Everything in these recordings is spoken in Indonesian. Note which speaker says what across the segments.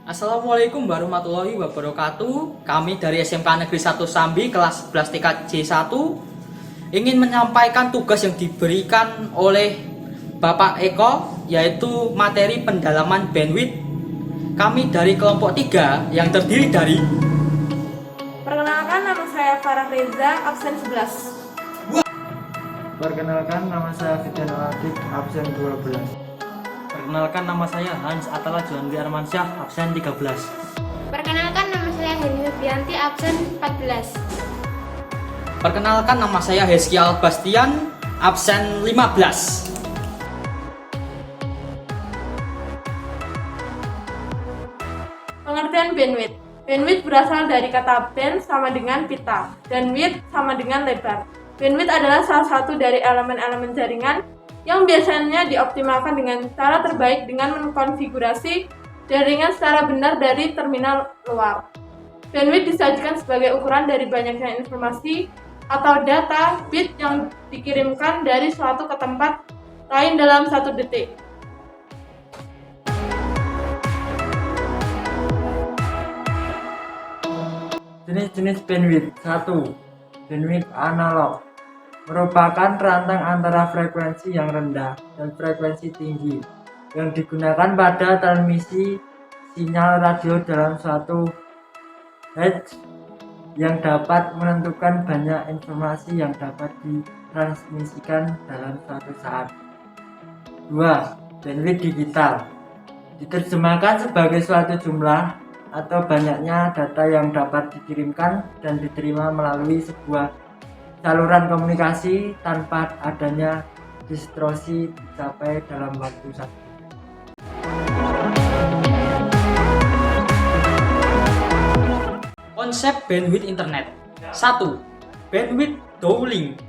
Speaker 1: Assalamualaikum warahmatullahi wabarakatuh. Kami dari SMK Negeri 1 Sambi kelas 11 TKJ 1 ingin menyampaikan tugas yang diberikan oleh Bapak Eko, yaitu materi pendalaman bandwidth. Kami dari kelompok 3 yang terdiri dari
Speaker 2: Perkenalkan, nama saya Farah Reza, absen 11.
Speaker 3: Perkenalkan, nama saya Fidan Aladik, absen 12.
Speaker 1: Perkenalkan, nama saya Hans Atala Johanwi Armansyah, absen 13.
Speaker 4: Perkenalkan, nama saya Heni Febrianti, absen 14.
Speaker 1: Perkenalkan, nama saya Hezki Albastian, absen 15.
Speaker 2: Pengertian bandwidth. Bandwidth berasal dari kata band sama dengan pita, dan width sama dengan lebar. Bandwidth adalah salah satu dari elemen-elemen jaringan yang biasanya dioptimalkan dengan cara terbaik dengan mengkonfigurasi jaringan secara benar dari terminal luar. Bandwidth disajikan sebagai ukuran dari banyaknya informasi atau data bit yang dikirimkan dari suatu ke tempat lain dalam 1 detik.
Speaker 3: Jenis-jenis bandwidth. 1. Bandwidth analog merupakan rantang antara frekuensi yang rendah dan frekuensi tinggi yang digunakan pada transmisi sinyal radio dalam suatu Hertz yang dapat menentukan banyak informasi yang dapat ditransmisikan dalam suatu saat. 2. Bandwidth digital diterjemahkan sebagai suatu jumlah atau banyaknya data yang dapat dikirimkan dan diterima melalui sebuah saluran komunikasi tanpa adanya distorsi dicapai dalam waktu satu.
Speaker 1: Konsep bandwidth internet. 1. Bandwidth doubling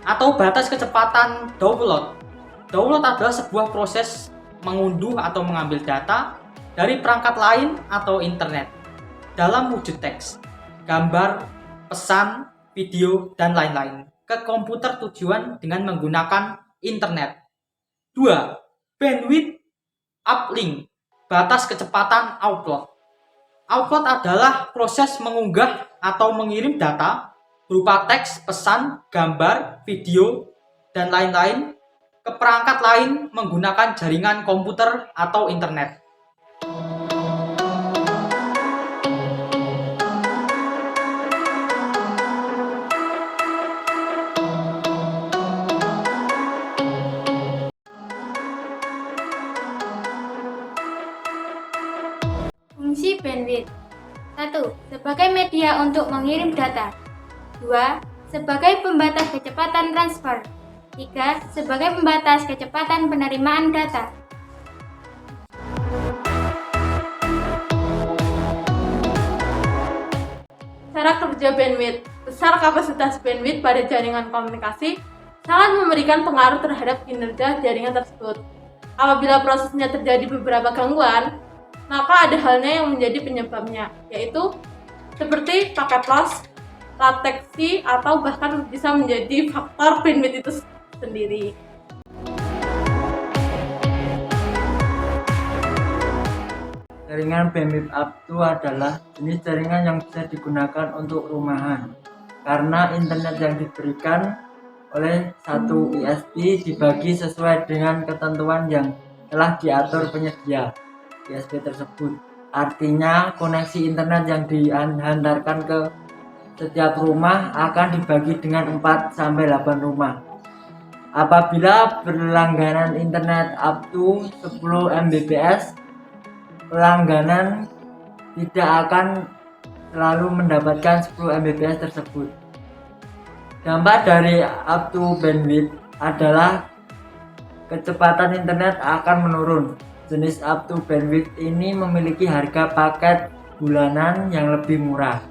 Speaker 1: atau batas kecepatan download. Download adalah sebuah proses mengunduh atau mengambil data dari perangkat lain atau internet dalam wujud teks, gambar, pesan, video, dan lain-lain ke komputer tujuan dengan menggunakan internet. 2. Bandwidth uplink, batas kecepatan upload. Upload adalah proses mengunggah atau mengirim data berupa teks, pesan, gambar, video, dan lain-lain ke perangkat lain menggunakan jaringan komputer atau internet.
Speaker 4: Fungsi bandwidth. 1. Sebagai media untuk mengirim data. 2. Sebagai pembatas kecepatan transfer. 3. Sebagai pembatas kecepatan penerimaan data.
Speaker 2: Cara kerja bandwidth. Besar kapasitas bandwidth pada jaringan komunikasi sangat memberikan pengaruh terhadap kinerja jaringan tersebut. Apabila prosesnya terjadi beberapa gangguan, maka ada halnya yang menjadi penyebabnya, yaitu seperti paket loss, latensi, atau bahkan bisa menjadi faktor bandwidth itu sendiri.
Speaker 3: Jaringan bandwidth up to adalah jenis jaringan yang bisa digunakan untuk rumahan karena internet yang diberikan oleh satu ISP dibagi sesuai dengan ketentuan yang telah diatur penyedia ISP tersebut. Artinya koneksi internet yang dihantarkan ke setiap rumah akan dibagi dengan 4-8 rumah. Apabila berlangganan internet up to 10 Mbps, pelangganan tidak akan selalu mendapatkan 10 Mbps tersebut. Dampak dari up to bandwidth adalah kecepatan internet akan menurun. Jenis up to bandwidth ini memiliki harga paket bulanan yang lebih murah.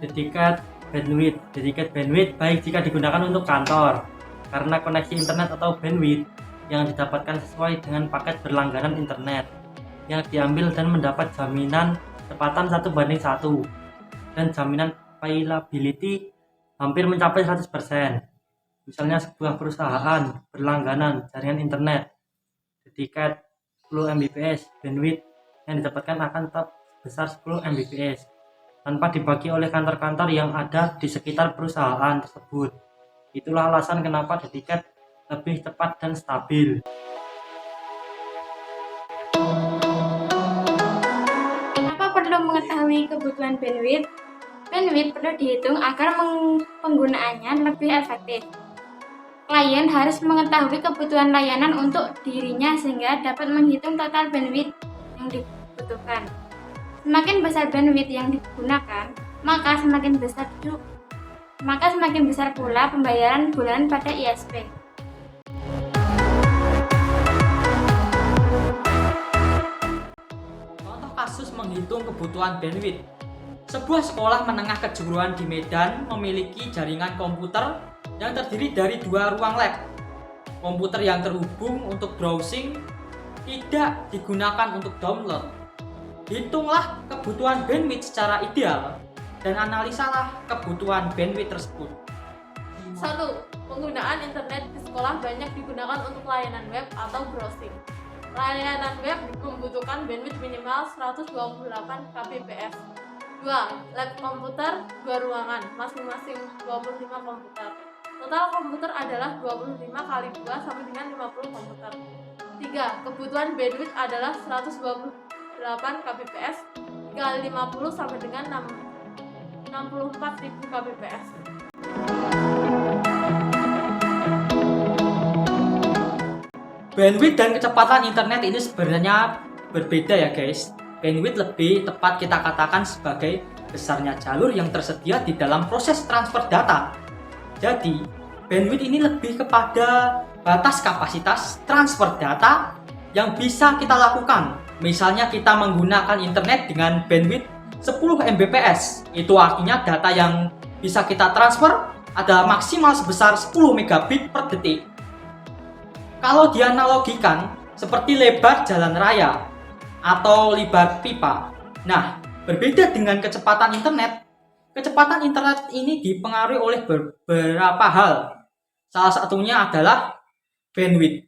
Speaker 5: Dedicated bandwidth baik jika digunakan untuk kantor karena koneksi internet atau bandwidth yang didapatkan sesuai dengan paket berlangganan internet yang diambil dan mendapat jaminan kecepatan 1:1 dan jaminan availability hampir mencapai 100%. Misalnya sebuah perusahaan berlangganan jaringan internet dedicated 10 Mbps bandwidth yang didapatkan akan tetap besar 10 Mbps tanpa dibagi oleh kantor-kantor yang ada di sekitar perusahaan tersebut. Itulah alasan kenapa dedikat lebih cepat dan stabil.
Speaker 4: Kenapa perlu mengetahui kebutuhan bandwidth? Bandwidth perlu dihitung agar penggunaannya lebih efektif. Klien harus mengetahui kebutuhan layanan untuk dirinya sehingga dapat menghitung total bandwidth yang dibutuhkan. Semakin besar bandwidth yang digunakan, maka semakin besar pula pembayaran bulanan pada ISP.
Speaker 1: Contoh kasus menghitung kebutuhan bandwidth. Sebuah sekolah menengah kejuruan di Medan memiliki jaringan komputer yang terdiri dari 2 ruang lab. Komputer yang terhubung untuk browsing tidak digunakan untuk download. Hitunglah kebutuhan bandwidth secara ideal dan analisalah kebutuhan bandwidth tersebut.
Speaker 2: 1. Penggunaan internet di sekolah banyak digunakan untuk layanan web atau browsing. Layanan web membutuhkan bandwidth minimal 128 kbps. 2. Lab komputer 2 ruangan, masing-masing 25 komputer. Total komputer adalah 25 kali 2 sama dengan 50 komputer. 3. Kebutuhan bandwidth adalah 128 kbps dikali 50 sama dengan 64.000 kbps.
Speaker 1: Bandwidth dan kecepatan internet ini sebenarnya berbeda ya guys. Bandwidth lebih tepat kita katakan sebagai besarnya jalur yang tersedia di dalam proses transfer data. Jadi, bandwidth ini lebih kepada batas kapasitas transfer data yang bisa kita lakukan. Misalnya kita menggunakan internet dengan bandwidth 10 Mbps. Itu artinya data yang bisa kita transfer adalah maksimal sebesar 10 megabit per detik. Kalau dianalogikan seperti lebar jalan raya atau lebar pipa. Nah, berbeda dengan kecepatan internet. Kecepatan internet ini dipengaruhi oleh beberapa hal. Salah satunya adalah bandwidth.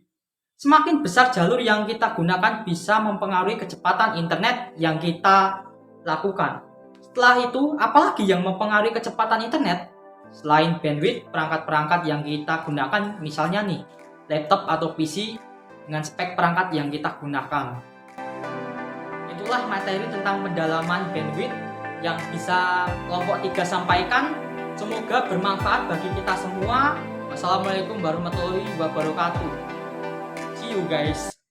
Speaker 1: Semakin besar jalur yang kita gunakan bisa mempengaruhi kecepatan internet yang kita lakukan. Setelah itu, apalagi yang mempengaruhi kecepatan internet? Selain bandwidth, perangkat-perangkat yang kita gunakan, misalnya nih, laptop atau PC dengan spek perangkat yang kita gunakan. Itulah materi tentang pendalaman bandwidth yang bisa kelompok 3 sampaikan. Semoga bermanfaat bagi kita semua. Wassalamualaikum warahmatullahi wabarakatuh. See you guys.